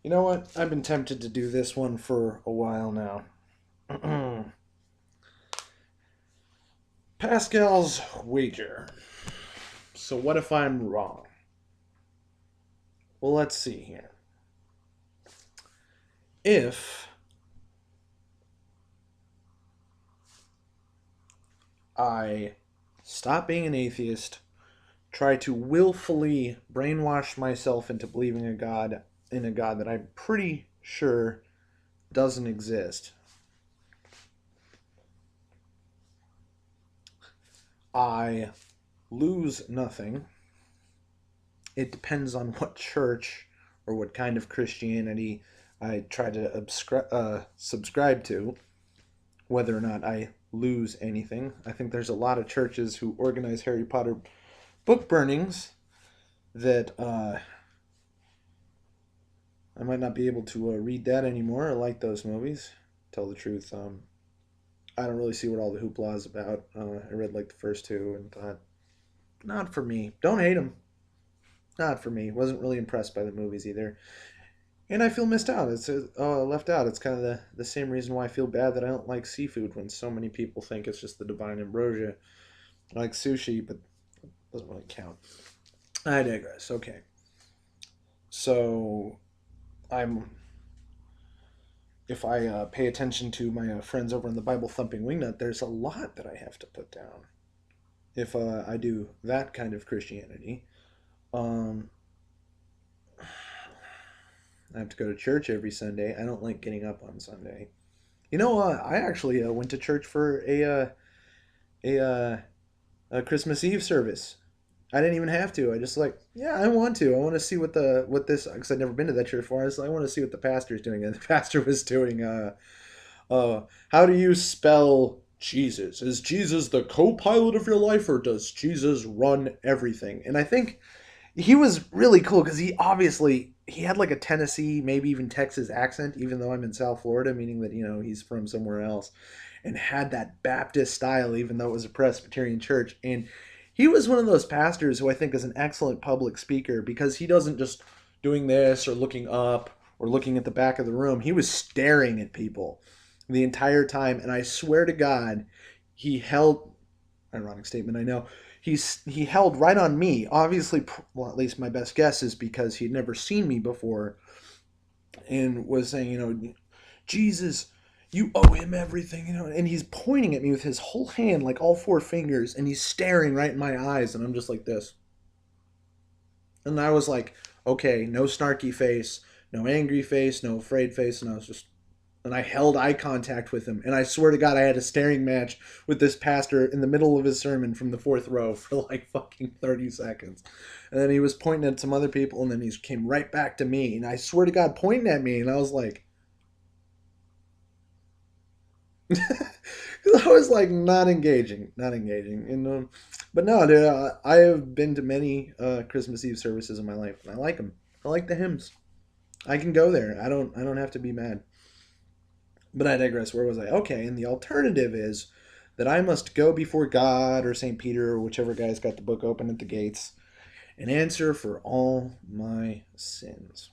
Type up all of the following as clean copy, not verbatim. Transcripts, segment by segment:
You know what? I've been tempted to do this one for a while now. Pascal's wager. So, what if I'm wrong? Well, let's see here. If I stop being an atheist, try to willfully brainwash myself into believing in a God that I'm pretty sure doesn't exist, I lose nothing. It depends on what church or what kind of Christianity I try to subscribe to, whether or not I lose anything. I think there's a lot of churches who organize Harry Potter book burnings that I might not be able to read that anymore. I like those movies. Tell the truth, I don't really see what all the hoopla is about. I read like the first two and thought, not for me. Don't hate them. Not for me. Wasn't really impressed by the movies either. And I feel missed out. It's left out. It's kind of the same reason why I feel bad that I don't like seafood when so many people think it's just the divine ambrosia. I like sushi, but it doesn't really count. I digress. Okay. So I'm if I pay attention to my friends over in the Bible thumping wingnut, there's a lot that I have to put down. If I do that kind of Christianity, um, I have to go to church every Sunday. I don't like getting up on Sunday. I actually went to church for a, uh, a Christmas Eve service. I didn't even have to. I just like, yeah, I want to. I want to see what this because I'd never been to that church before. I want to see what the pastor's doing. And the pastor was doing how do you spell Jesus? Is Jesus the co-pilot of your life, or does Jesus run everything? And I think he was really cool because he had like a Tennessee, maybe even Texas accent, even though I'm in South Florida, meaning that he's from somewhere else, and had that Baptist style, even though it was a Presbyterian church. And he was one of those pastors who I think is an excellent public speaker because he doesn't just doing this or looking up or looking at the back of the room. He was staring at people the entire time, and I swear to God, he held ironic statement, I know. He held right on me. Obviously, well, at least my best guess is because he'd never seen me before, and was saying, Jesus, you owe him everything, And he's pointing at me with his whole hand, like all four fingers, and he's staring right in my eyes, and I'm just like this. And I was like, okay, no snarky face, no angry face, no afraid face, and I was just and I held eye contact with him. And I swear to God, I had a staring match with this pastor in the middle of his sermon from the fourth row for like fucking 30 seconds. And then he was pointing at some other people, and then he came right back to me. And I swear to God, pointing at me. And I was like, I was like, not engaging, not engaging. But no, dude, I have been to many Christmas Eve services in my life, and I like them. I like the hymns. I can go there. I don't have to be mad. But I digress. Where was I? Okay, and the alternative is that I must go before God or St. Peter or whichever guy's got the book open at the gates and answer for all my sins.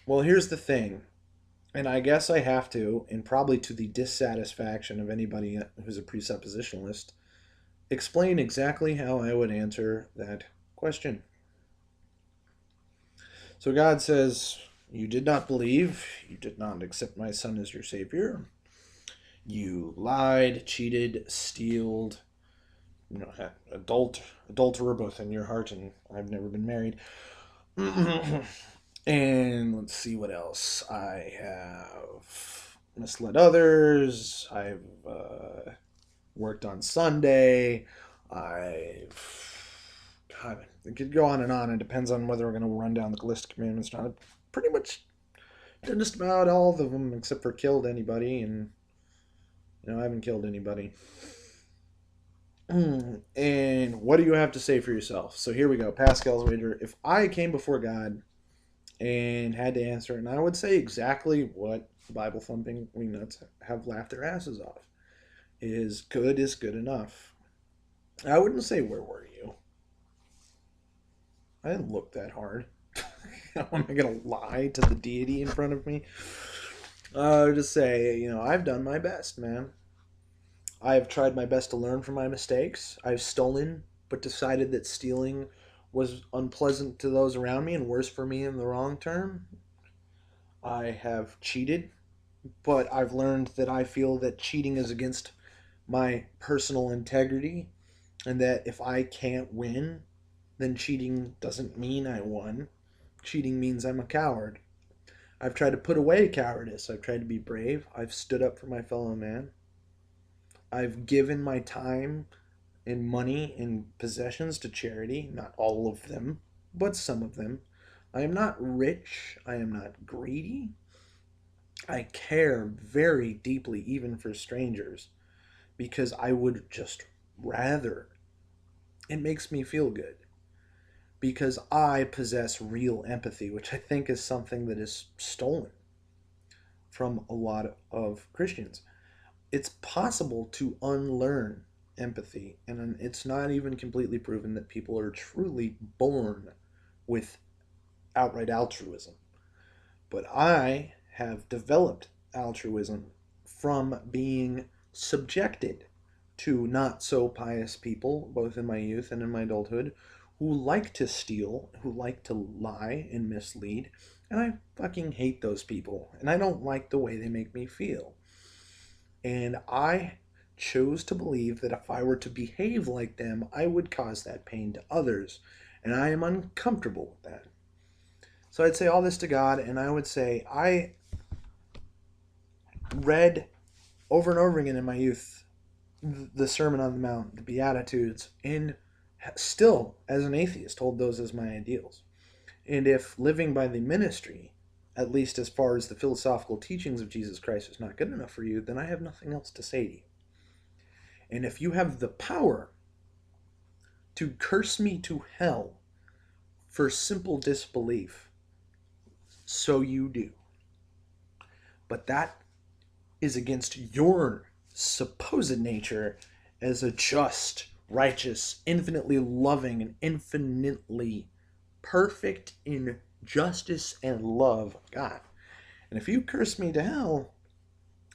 Well, here's the thing, and I guess I have to, and probably to the dissatisfaction of anybody who's a presuppositionalist, explain exactly how I would answer that question. So God says, you did not believe, you did not accept my son as your savior. You lied, cheated, stealed, adulterer both in your heart, and I've never been married. And let's see what else. I have misled others. I've worked on Sunday. God, it could go on and on. It depends on whether we're going to run down the list of commandments or not. Pretty much done just about all of them except for killed anybody, and I haven't killed anybody. And what do you have to say for yourself? So here we go. Pascal's wager. If I came before God and had to answer, and I would say exactly what Bible thumping wingnuts have laughed their asses off is good enough. I wouldn't say where were you. I didn't look that hard. How am I going to lie to the deity in front of me? I would just say, I've done my best, man. I have tried my best to learn from my mistakes. I've stolen, but decided that stealing was unpleasant to those around me and worse for me in the long term. I have cheated, but I've learned that I feel that cheating is against my personal integrity, and that if I can't win, then cheating doesn't mean I won. Cheating means I'm a coward. I've tried to put away cowardice. I've tried to be brave. I've stood up for my fellow man. I've given my time and money and possessions to charity, not all of them, but some of them. I am not rich. I am not greedy. I care very deeply, even for strangers, because I would just rather. It makes me feel good because I possess real empathy, which I think is something that is stolen from a lot of Christians. It's possible to unlearn empathy, and it's not even completely proven that people are truly born with outright altruism. But I have developed altruism from being subjected to not so pious people, both in my youth and in my adulthood, who like to steal, who like to lie and mislead. And I fucking hate those people. And I don't like the way they make me feel. And I chose to believe that if I were to behave like them, I would cause that pain to others. And I am uncomfortable with that. So I'd say all this to God, and I would say I read over and over again in my youth the Sermon on the Mount, the Beatitudes, and still, as an atheist, hold those as my ideals. And if living by the ministry, at least as far as the philosophical teachings of Jesus Christ, is not good enough for you, then I have nothing else to say to you. And if you have the power to curse me to hell for simple disbelief, so you do. But that is against your supposed nature as a just, righteous, infinitely loving, and infinitely perfect in justice and love of God. And if you curse me to hell,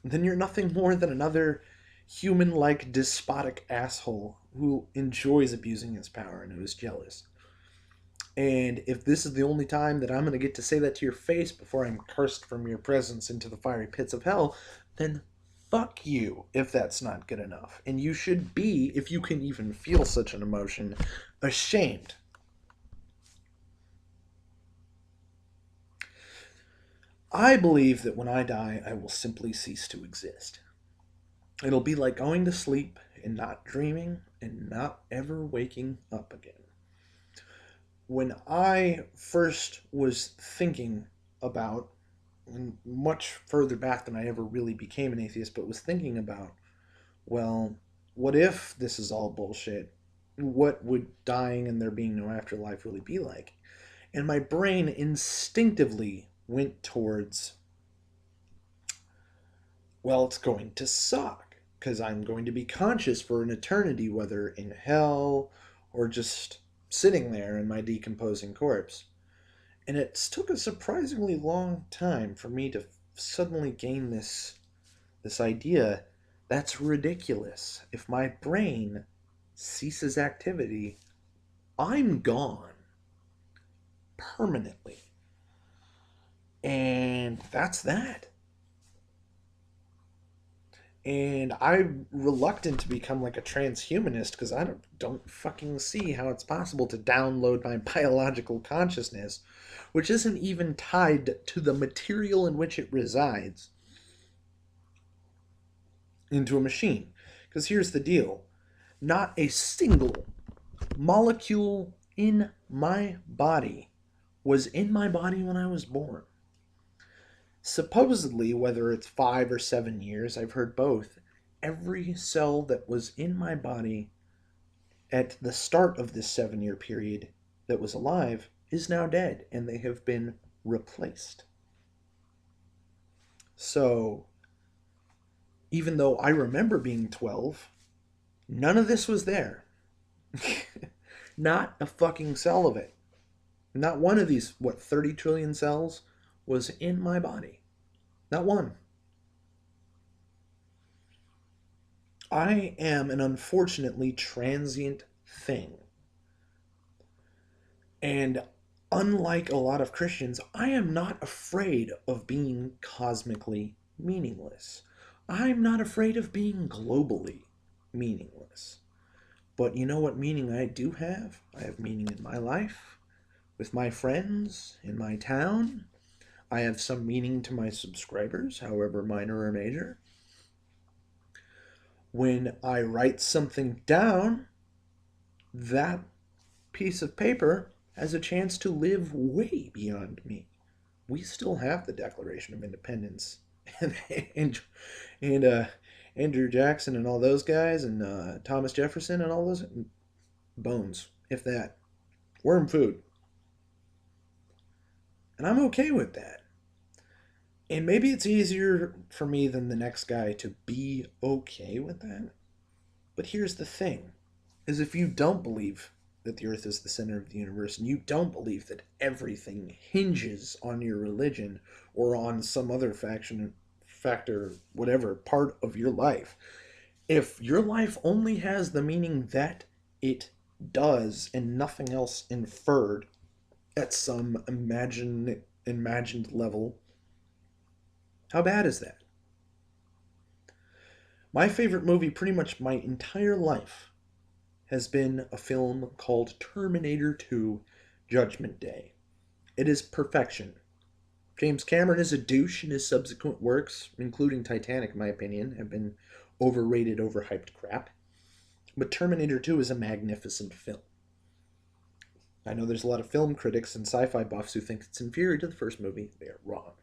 then you're nothing more than another human-like despotic asshole who enjoys abusing his power and who is jealous. And if this is the only time that I'm going to get to say that to your face before I'm cursed from your presence into the fiery pits of hell, then fuck you if that's not good enough. And you should be, if you can even feel such an emotion, ashamed. I believe that when I die, I will simply cease to exist. It'll be like going to sleep and not dreaming and not ever waking up again. When I first was thinking about, and much further back than I ever really became an atheist, but was thinking about, well, what if this is all bullshit? What would dying and there being no afterlife really be like? And my brain instinctively went towards, well, it's going to suck because I'm going to be conscious for an eternity, whether in hell or just sitting there in my decomposing corpse. And it took a surprisingly long time for me to suddenly gain this idea that's ridiculous. If my brain ceases activity, I'm gone permanently. And that's that. And I'm reluctant to become like a transhumanist because I don't fucking see how it's possible to download my biological consciousness, which isn't even tied to the material in which it resides, into a machine. Because here's the deal. Not a single molecule in my body was in my body when I was born. Supposedly, whether it's 5 or 7 years, I've heard both, every cell that was in my body at the start of this 7-year period that was alive is now dead, and they have been replaced. So, even though I remember being 12, none of this was there. Not a fucking cell of it. Not one of these, what, 30 trillion cells was in my body. Not one. I am an unfortunately transient thing. And unlike a lot of Christians, I am not afraid of being cosmically meaningless. I'm not afraid of being globally meaningless. But you know what meaning I do have? I have meaning in my life, with my friends, in my town. I have some meaning to my subscribers, however minor or major. When I write something down, that piece of paper has a chance to live way beyond me. We still have the Declaration of Independence, and and Andrew Jackson and all those guys, and Thomas Jefferson and all those bones, if that, worm food, and I'm okay with that. And maybe it's easier for me than the next guy to be okay with that. But here's the thing: is if you don't believe that the earth is the center of the universe and you don't believe that everything hinges on your religion or on some other factor, whatever part of your life, if your life only has the meaning that it does and nothing else inferred at some imagined level, how bad is that? My favorite movie pretty much my entire life has been a film called Terminator 2 Judgment Day. It is perfection. James Cameron is a douche, and his subsequent works, including Titanic, in my opinion, have been overrated, overhyped crap. But Terminator 2 is a magnificent film. I know there's a lot of film critics and sci fi buffs who think it's inferior to the first movie. They are wrong.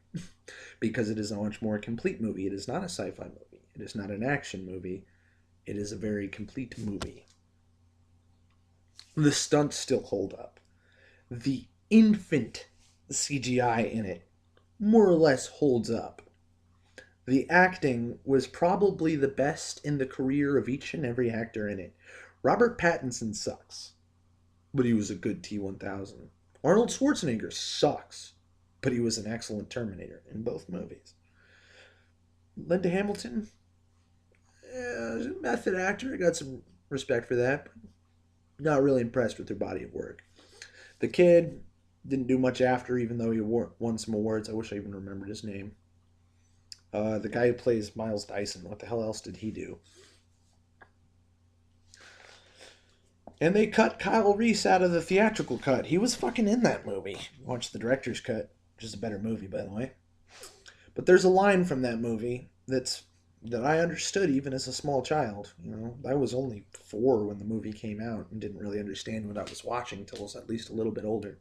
Because it is a much more complete movie. It is not a sci fi movie, it is not an action movie. It is a very complete movie. The stunts still hold up. The infant CGI in it more or less holds up. The acting was probably the best in the career of each and every actor in it. Robert Pattinson sucks, but he was a good T-1000. Arnold Schwarzenegger sucks, but he was an excellent Terminator in both movies. Linda Hamilton, method actor. I got some respect for that, but not really impressed with her body of work. The kid didn't do much after, even though he won some awards. I wish I even remembered his name. The guy who plays Miles Dyson, what the hell else did he do? And they cut Kyle Reese out of the theatrical cut. He was fucking in that movie. Watch the director's cut, which is a better movie, by the way. But there's a line from that movie that I understood even as a small child. You know, I was only 4 when the movie came out and didn't really understand what I was watching until I was at least a little bit older.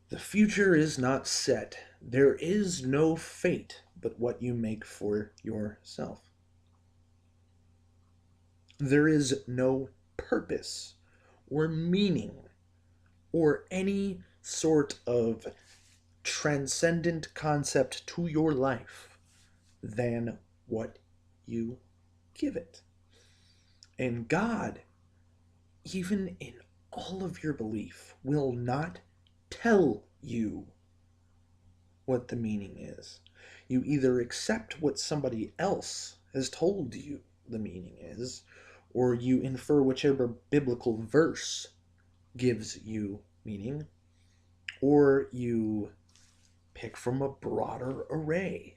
The future is not set. There is no fate but what you make for yourself. There is no purpose or meaning or any sort of transcendent concept to your life than what you give it. And God, even in all of your belief, will not tell you what the meaning is. You either accept what somebody else has told you the meaning is, or you infer whichever biblical verse gives you meaning, or you pick from a broader array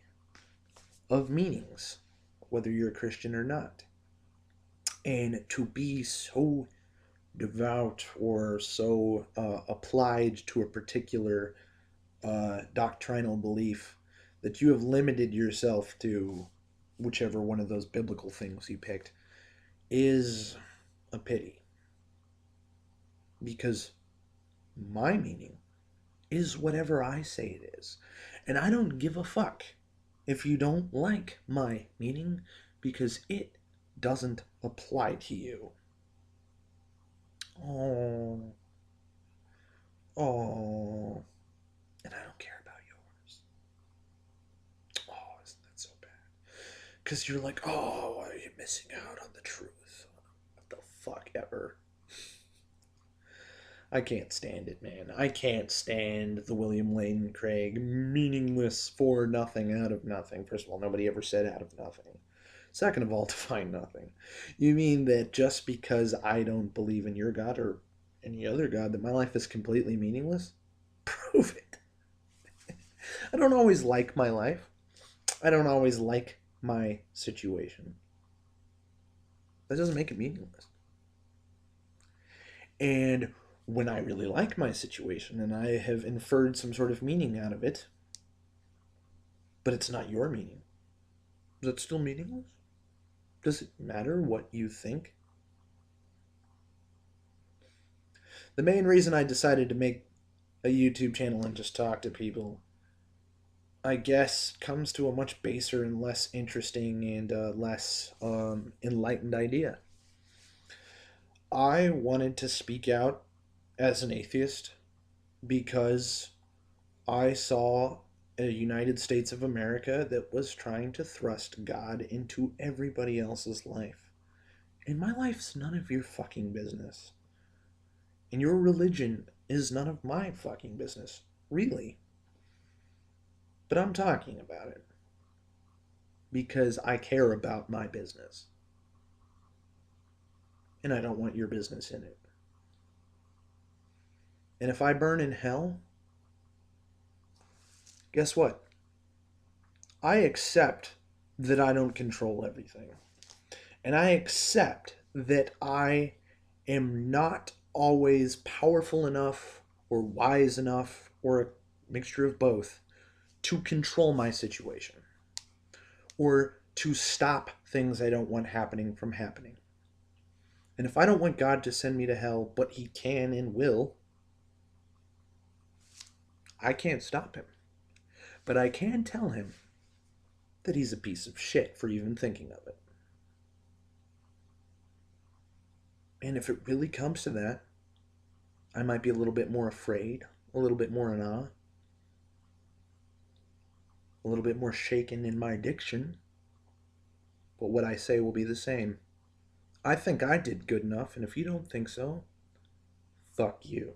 of meanings, whether you're a Christian or not. And to be so devout or so applied to a particular doctrinal belief that you have limited yourself to whichever one of those biblical things you picked is a pity. Because my meaning is whatever I say it is. And I don't give a fuck if you don't like my meaning, because it doesn't apply to you. Oh. Oh. And I don't care about yours. Oh, isn't that so bad? Because you're like, oh, are you missing out on the truth? What the fuck ever? I can't stand it, man. I can't stand the William Lane Craig meaningless for nothing out of nothing. First of all, nobody ever said out of nothing. Second of all, define nothing. You mean that just because I don't believe in your God or any other God, that my life is completely meaningless? Prove it. I don't always like my life. I don't always like my situation. That doesn't make it meaningless. And when I really like my situation and I have inferred some sort of meaning out of it, but it's not your meaning, is it still meaningless? Does it matter what you think? The main reason I decided to make a YouTube channel and just talk to people, I guess, comes to a much baser and less interesting and less enlightened idea. I wanted to speak out as an atheist because I saw a United States of America that was trying to thrust God into everybody else's life. And my life's none of your fucking business. And your religion is none of my fucking business. Really. But I'm talking about it. Because I care about my business. And I don't want your business in it. And if I burn in hell, guess what? I accept that I don't control everything. And I accept that I am not always powerful enough or wise enough or a mixture of both to control my situation or to stop things I don't want happening from happening. And if I don't want God to send me to hell, but He can and will, I can't stop Him. But I can tell Him that He's a piece of shit for even thinking of it. And if it really comes to that, I might be a little bit more afraid, a little bit more in awe, a little bit more shaken in my addiction. But what I say will be the same. I think I did good enough, and if you don't think so, fuck you.